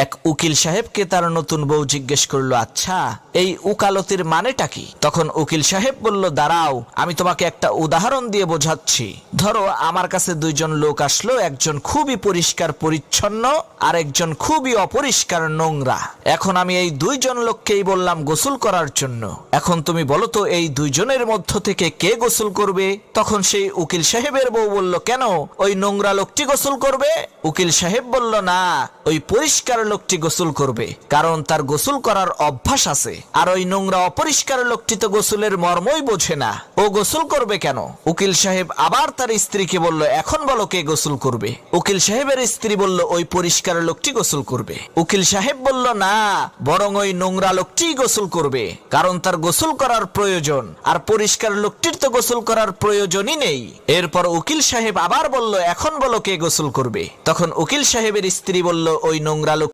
এক উকিল সাহেবকে তার নতুন বউ জিজ্ঞেস করলো, আচ্ছা এই উকালতির মানেটা কি? তখন উকিল সাহেব বলল, দাঁড়াও আমি তোমাকে একটা উদাহরণ দিয়ে বোঝাচ্ছি। ধরো আমার কাছে দুইজন লোক আসলো, একজন খুবই পরিষ্কার পরিচ্ছন্ন আর একজন খুবই অপরিষ্কার নোংরা। এখন আমি এই দুইজন লোককেই বললাম গোসল করার জন্য। এখন তুমি বলো তো এই দুইজনের মধ্য থেকে কে গোসল করবে? তখন সেই উকিল সাহেবের বউ বলল, কেন ওই নোংরা লোকটি গোসল করবে? উকিল সাহেব বলল, না ওই পরিষ্কার লোকটি গোসল করবে, কারণ তার গোসল করার অভ্যাস আছে। আর ওই নোংরা অপরিষ্কার লোকটি তো গোসলের মর্মই বোঝে না, ও গোসল করবে কেন? উকিল সাহেব আবার তার স্ত্রীকে বলল, এখন বলো কে গোসল করবে? উকিল সাহেবের স্ত্রী বলল, ওই পরিষ্কার লোকটি গোসল করবে। উকিল সাহেব বলল, না বরং ওই নোংরা লোকটি গোসল করবে, কারণ তার গোসল করার প্রয়োজন, আর পরিষ্কার লোকটির তো গোসল করার প্রয়োজনই নেই। এরপর উকিল সাহেব আবার বলল, এখন বলো কে গোসল করবে? তখন উকিল সাহেবের স্ত্রী বলল, ওই নোংরা লোক